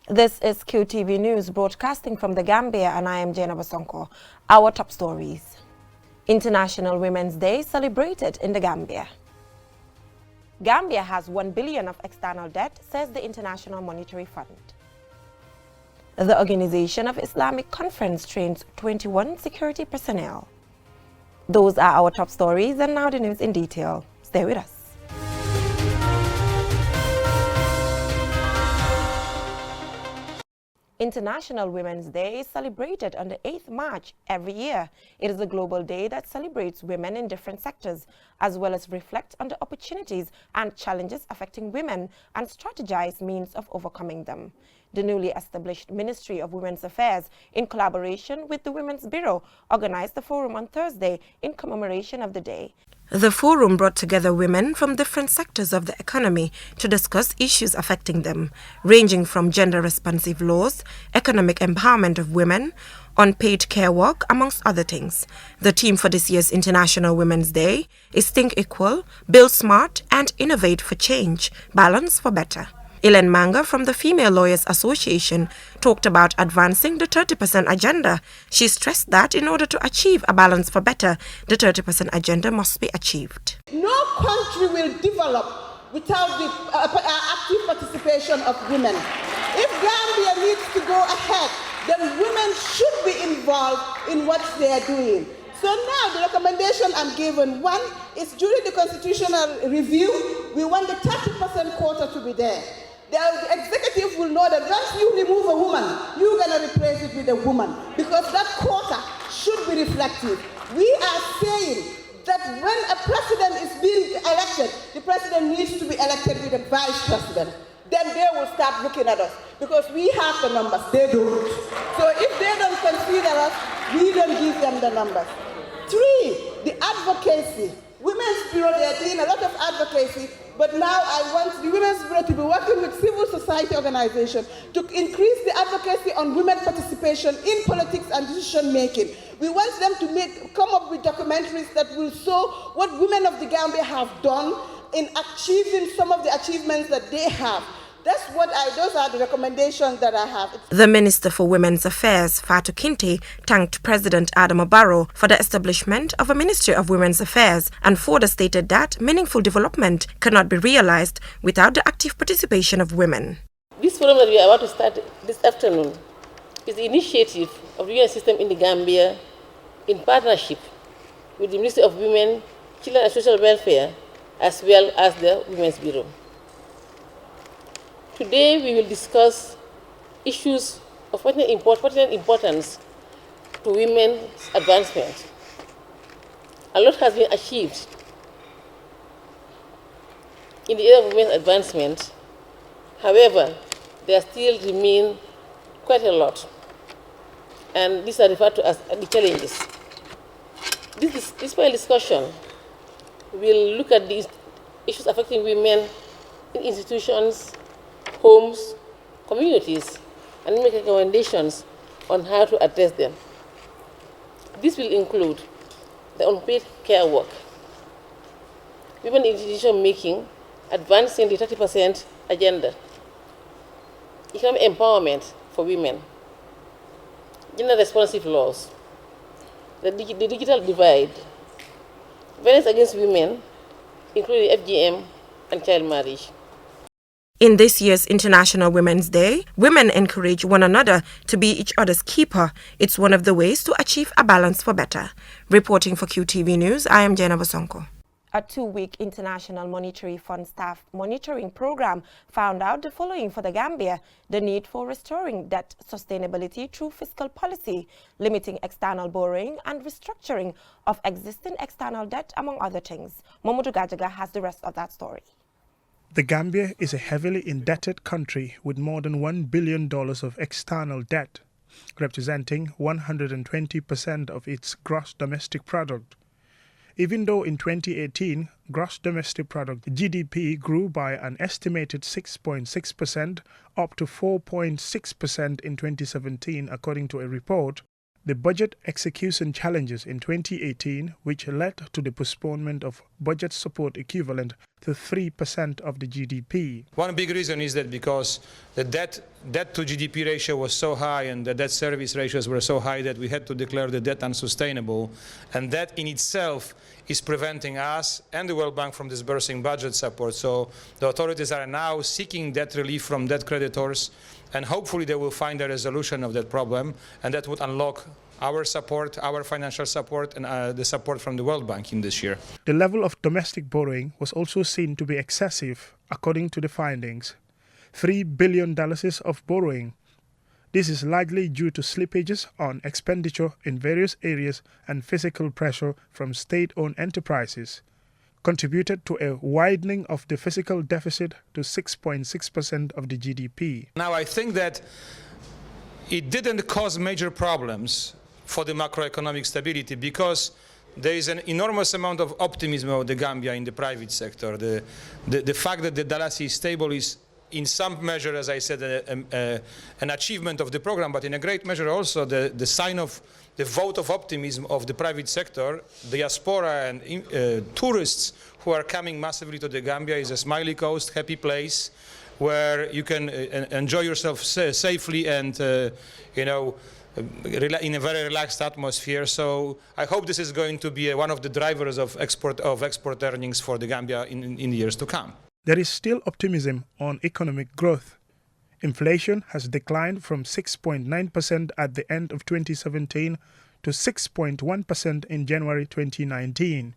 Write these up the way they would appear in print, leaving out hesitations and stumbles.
This is QTV News broadcasting from the Gambia, and I am Jena Basonko. Our top stories. International Women's Day celebrated in the Gambia. Gambia has 1 billion of external debt, says the International Monetary Fund. The Organization of Islamic Conference trains 21 security personnel. Those are our top stories, and now the news in detail. Stay with us. International Women's Day is celebrated on the 8th March every year. It is a global day that celebrates women in different sectors, as well as reflect on the opportunities and challenges affecting women and strategize means of overcoming them. The newly established Ministry of Women's Affairs, in collaboration with the Women's Bureau, organized the forum on Thursday in commemoration of the day. The forum brought together women from different sectors of the economy to discuss issues affecting them, ranging from gender-responsive laws, economic empowerment of women, unpaid care work, amongst other things. The theme for this year's International Women's Day is Think Equal, Build Smart, and Innovate for Change, Balance for Better. Ellen Manga from the Female Lawyers Association talked about advancing the 30% agenda. She stressed that in order to achieve a balance for better, the 30% agenda must be achieved. No country will develop without the active participation of women. If Gambia needs to go ahead, then women should be involved in what they are doing. So now the recommendation I'm given, one is during the constitutional review, we want the 30% quota to be there. The executive will know that once you remove a woman, you're going to replace it with a woman, because that quota should be reflective. We are saying that when a president is being elected, the president needs to be elected with a vice president. Then they will start looking at us, because we have the numbers, they don't. So if they don't consider us, we don't give them the numbers. 3, the advocacy. Women's Bureau, they are doing a lot of advocacy, but now I want the Women's Bureau to be working with civil society organizations to increase the advocacy on women participation in politics and decision making. We want them to come up with documentaries that will show what women of the Gambia have done in achieving some of the achievements that they have. Those are the recommendations that I have. The Minister for Women's Affairs, Fatu Kinte, thanked President Adama Barrow for the establishment of a Ministry of Women's Affairs and further stated that meaningful development cannot be realized without the active participation of women. This forum that we are about to start this afternoon is the initiative of the UN system in the Gambia in partnership with the Ministry of Women, Children and Social Welfare, as well as the Women's Bureau. Today we will discuss issues of pertinent importance to women's advancement. A lot has been achieved in the area of women's advancement. However, there still remain quite a lot, and these are referred to as the challenges. This panel discussion will look at these issues affecting women in institutions, homes, communities, and make recommendations on how to address them. This will include the unpaid care work, women in decision making, advancing the 30% agenda, economic empowerment for women, gender responsive laws, the digital divide, violence against women, including FGM and child marriage. In this year's International Women's Day, women encourage one another to be each other's keeper. It's one of the ways to achieve a balance for better. Reporting for QTV News, I am Jena Basonko. A 2-week International Monetary Fund staff monitoring program found out the following for the Gambia: the need for restoring debt sustainability through fiscal policy, limiting external borrowing, and restructuring of existing external debt, among other things. Momodu Gajaga has the rest of that story. The Gambia is a heavily indebted country with more than $1 billion of external debt, representing 120% of its gross domestic product. Even though in 2018, gross domestic product GDP grew by an estimated 6.6% up to 4.6% in 2017, according to a report, the budget execution challenges in 2018, which led to the postponement of budget support equivalent to 3% of the GDP. One big reason is that because the debt to GDP ratio was so high and the debt service ratios were so high that we had to declare the debt unsustainable, and that in itself is preventing us and the World Bank from disbursing budget support. So the authorities are now seeking debt relief from debt creditors, and hopefully they will find a resolution of that problem, and that would unlock our support, our financial support, and the support from the World Bank in this year. The level of domestic borrowing was also seen to be excessive, according to the findings. $3 billion of borrowing. This is largely due to slippages on expenditure in various areas and fiscal pressure from state-owned enterprises, contributed to a widening of the fiscal deficit to 6.6% of the GDP. Now, I think that it didn't cause major problems for the macroeconomic stability because there is an enormous amount of optimism of the Gambia in the private sector. The fact that the Dalasi is stable is in some measure, as I said, an achievement of the program, but in a great measure also the sign of the vote of optimism of the private sector. The diaspora and tourists who are coming massively to the Gambia is a smiley coast, happy place where you can enjoy yourself safely and, in a very relaxed atmosphere. So I hope this is going to be one of the drivers of export earnings for the Gambia in the years to come. There is still optimism on economic growth. Inflation has declined from 6.9% at the end of 2017 to 6.1% in January 2019.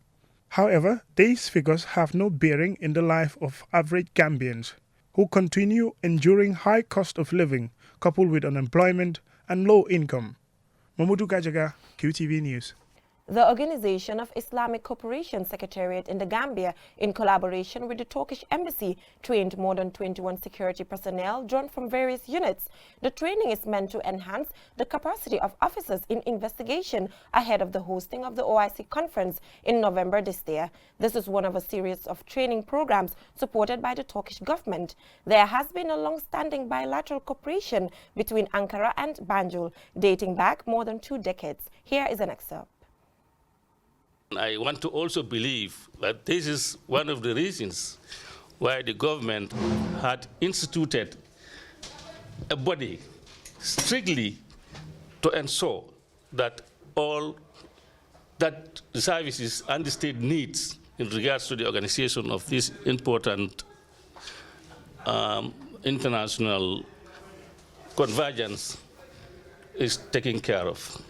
However, these figures have no bearing in the life of average Gambians, who continue enduring high cost of living coupled with unemployment and low income. Mamudu Gajaga, QTV News. The Organization of Islamic Cooperation Secretariat in the Gambia, in collaboration with the Turkish Embassy, trained more than 21 security personnel drawn from various units. The training is meant to enhance the capacity of officers in investigation ahead of the hosting of the OIC conference in November this year. This is one of a series of training programs supported by the Turkish government. There has been a long-standing bilateral cooperation between Ankara and Banjul, dating back more than 2 decades. Here is an excerpt. I want to also believe that this is one of the reasons why the government had instituted a body strictly to ensure that all that the services and the state needs in regards to the organization of this important international convergence is taken care of.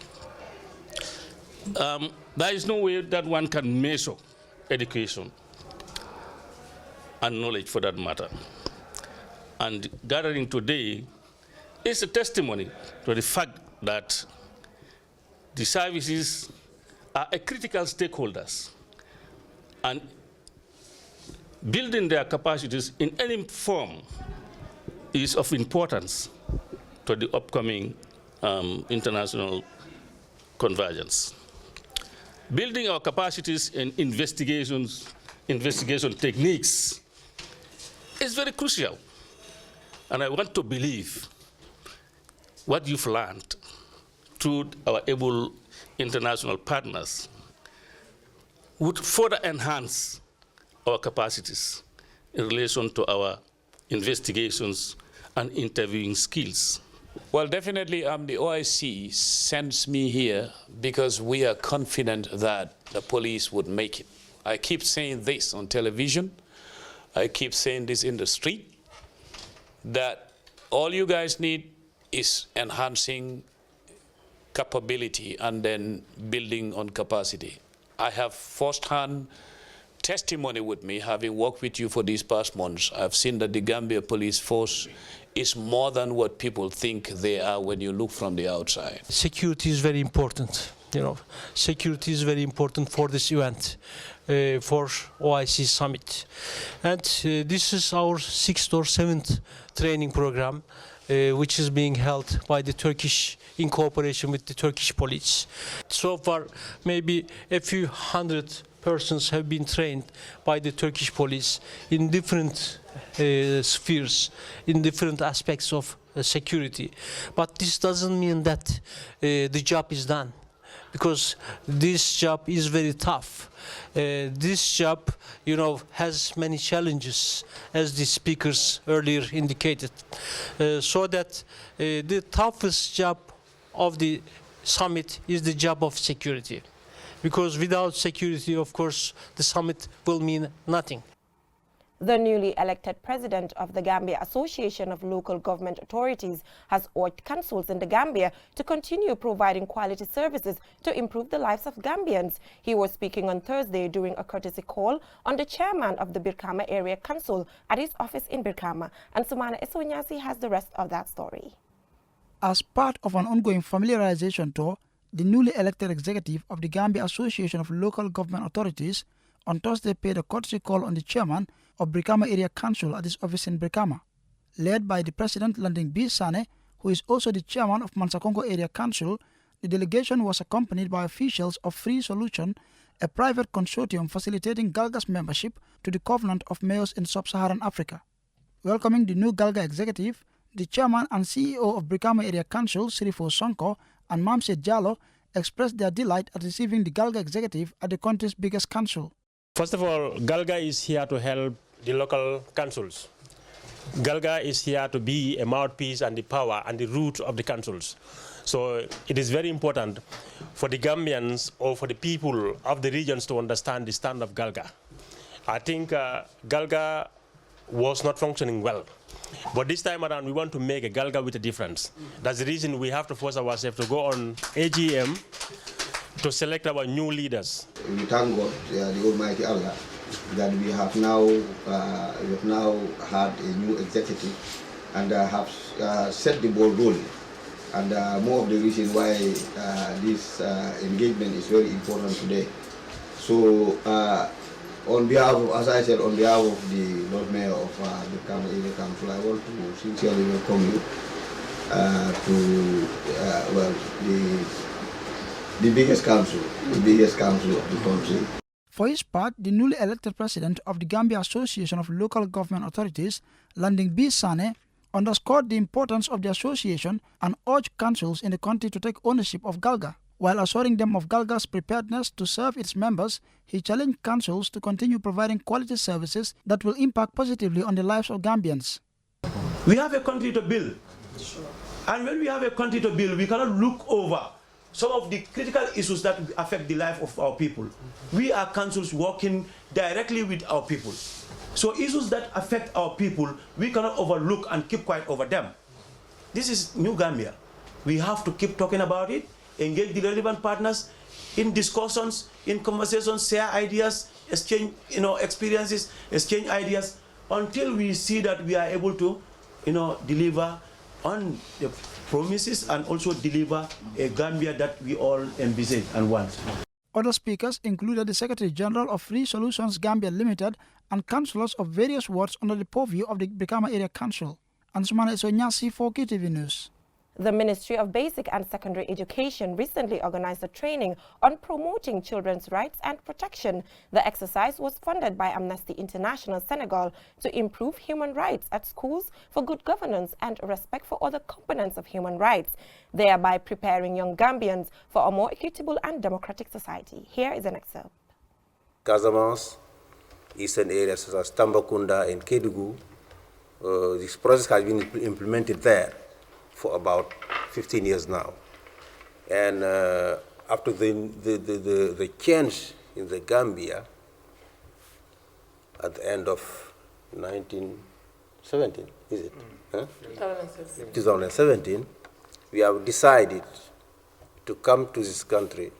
There is no way that one can measure education and knowledge for that matter. And gathering today is a testimony to the fact that the services are a critical stakeholders, and building their capacities in any form is of importance to the upcoming international convergence. Building our capacities in investigation techniques is very crucial. And I want to believe what you've learned through our able international partners would further enhance our capacities in relation to our investigations and interviewing skills. Well, definitely the OIC sends me here because we are confident that the police would make it. I keep saying this on television. I keep saying this in the street, that all you guys need is enhancing capability and then building on capacity. I have first-hand testimony with me, having worked with you for these past months. I've seen that the Gambia police force is more than what people think they are when you look from the outside. Security is very important. Security is very important for this event, for OIC Summit. And this is our 6th or 7th training program, which is being held by the Turkish, in cooperation with the Turkish police. So far, maybe a few hundred persons have been trained by the Turkish police in different spheres, in different aspects of security. But this doesn't mean that the job is done. because this job is very tough. This job, has many challenges, as the speakers earlier indicated. So that the toughest job of the summit is the job of security. Because without security, of course, the summit will mean nothing. The newly elected president of the Gambia Association of Local Government Authorities has urged councils in the Gambia to continue providing quality services to improve the lives of Gambians. He was speaking on Thursday during a courtesy call on the chairman of the Birkama Area Council at his office in Birkama. And Sumana Esonyasi has the rest of that story. As part of an ongoing familiarization tour, the newly elected executive of the Gambia Association of Local Government Authorities on Thursday paid a courtesy call on the chairman of Birkama Area Council at his office in Birkama. Led by the president Landing B. Sane, who is also the chairman of Mansakongo Area Council, the delegation was accompanied by officials of Free Solution, a private consortium facilitating Galga's membership to the Covenant of Mayors in Sub-Saharan Africa. Welcoming the new Galga executive, the chairman and CEO of Birkama Area Council, Sirifo Sonko, and Mamse Jallo expressed their delight at receiving the Galga executive at the country's biggest council. First of all, Galga is here to help the local councils. Galga is here to be a mouthpiece and the power and the root of the councils. So it is very important for the Gambians or for the people of the regions to understand the stand of Galga. I think Galga was not functioning well. But this time around, we want to make a Galga with a difference. That's the reason we have to force ourselves to go on AGM to select our new leaders. We thank God, the Almighty Allah, that we have now had a new executive and have set the ball rolling. And more of the reason why this engagement is very important today. So, on behalf of, as I said, on behalf of the Lord Mayor of the Birkama Area Council, I want to sincerely welcome you to the biggest council of the country. For his part, the newly elected president of the Gambia Association of Local Government Authorities, Landing B. Sane, underscored the importance of the association and urged councils in the country to take ownership of Galga. While assuring them of Galga's preparedness to serve its members, he challenged councils to continue providing quality services that will impact positively on the lives of Gambians. We have a country to build. And when we have a country to build, we cannot look over some of the critical issues that affect the life of our people. We are councils working directly with our people. So issues that affect our people, we cannot overlook and keep quiet over them. This is New Gambia. We have to keep talking about it, engage the relevant partners in discussions, in conversations, share ideas, exchange experiences, exchange ideas, until we see that we are able to deliver on the promises and also deliver a Gambia that we all envisage and want. Other speakers included the Secretary General of Free Solutions Gambia Limited and councillors of various wards under the purview of the Birkama Area Council. Ansumana Esonyasi for KTV News. The Ministry of Basic and Secondary Education recently organized a training on promoting children's rights and protection. The exercise was funded by Amnesty International Senegal to improve human rights at schools for good governance and respect for other components of human rights, thereby preparing young Gambians for a more equitable and democratic society. Here is an excerpt. Casamance, eastern areas such as Tambacounda and Kédougou, this process has been implemented there for about 15 years now. And after the change in the Gambia at the end of 1917, is it? 2017, we have decided to come to this country,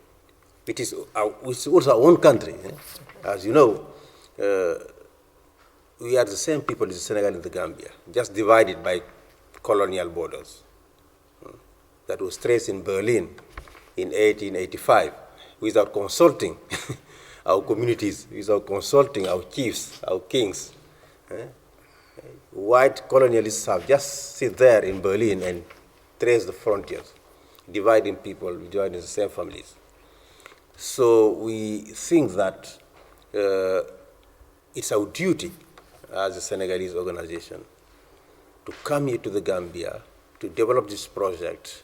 which is also our own country. As you know, we are the same people as the Senegal and the Gambia, just divided by colonial borders. That was traced in Berlin in 1885 without consulting our communities, without consulting our chiefs, our kings. White colonialists have just sit there in Berlin and trace the frontiers, dividing people, dividing the same families. So we think that it's our duty as a Senegalese organization to come here to the Gambia to develop this project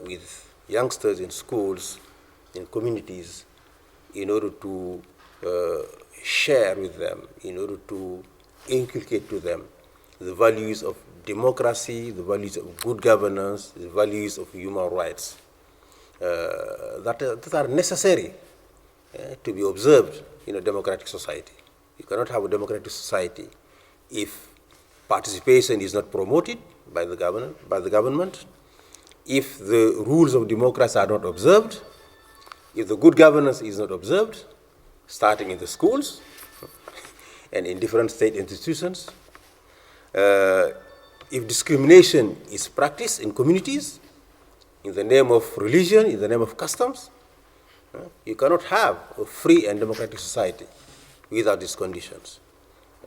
with youngsters in schools in communities in order to share with them, in order to inculcate to them the values of democracy, the values of good governance, the values of human rights that are necessary to be observed in a democratic society. You cannot have a democratic society if participation is not promoted by the government, if the rules of democracy are not observed, if the good governance is not observed, starting in the schools and in different state institutions, if discrimination is practiced in communities in the name of religion, in the name of customs, you cannot have a free and democratic society without these conditions.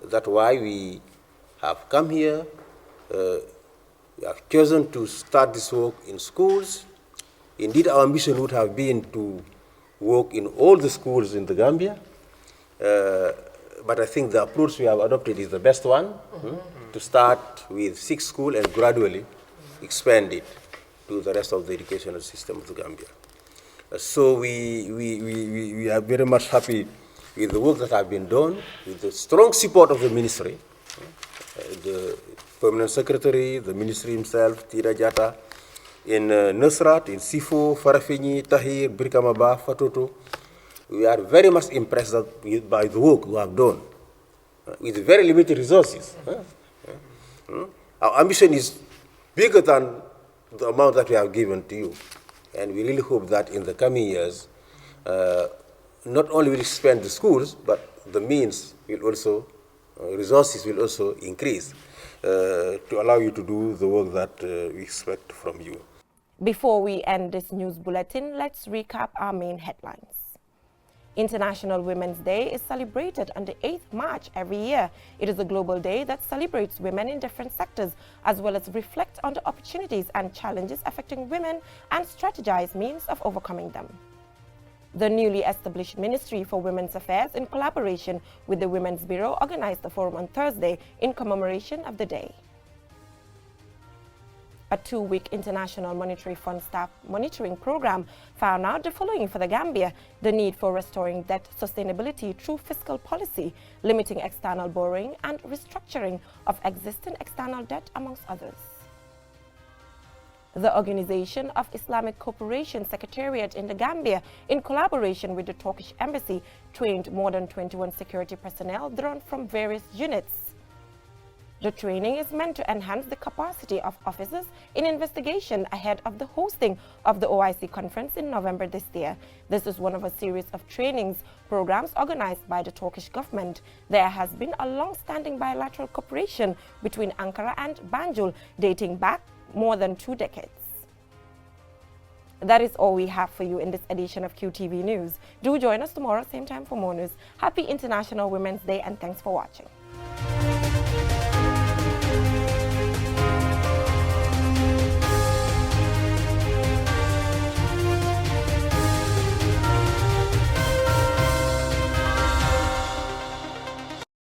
That's why we have come here. We have chosen to start this work in schools. Indeed, our ambition would have been to work in all the schools in the Gambia. But I think the approach we have adopted is the best one, to start with 6 schools and gradually expand it to the rest of the educational system of the Gambia. So we are very much happy with the work that has been done, with the strong support of the ministry, the permanent secretary, the ministry himself, Tira Jata, in Nusrat, in Sifo, Farafini, Tahir, Brikamaba, Fatoto. We are very much impressed by the work we have done with very limited resources. Our ambition is bigger than the amount that we have given to you. And we really hope that in the coming years, not only will we expand the schools, but the means will also, resources will also increase to allow you to do the work that we expect from you. Before we end this news bulletin, let's recap our main headlines. International Women's Day is celebrated on the 8th March every year. It is a global day that celebrates women in different sectors, as well as reflect on the opportunities and challenges affecting women and strategize means of overcoming them. The newly established Ministry for Women's Affairs, in collaboration with the Women's Bureau, organized the forum on Thursday in commemoration of the day. A 2-week International Monetary Fund staff monitoring program found out the following for the Gambia: the need for restoring debt sustainability through fiscal policy, limiting external borrowing, and restructuring of existing external debt, amongst others. The Organization of Islamic Cooperation Secretariat in the Gambia, in collaboration with the Turkish Embassy, trained more than 21 security personnel drawn from various units. The training is meant to enhance the capacity of officers in investigation ahead of the hosting of the OIC conference in November this year. This is one of a series of trainings programs organized by the Turkish government. There has been a long-standing bilateral cooperation between Ankara and Banjul dating back more than 2 decades. That is all we have for you in this edition of QTV News. Do join us tomorrow, same time, for more news. Happy International Women's Day, and thanks for watching.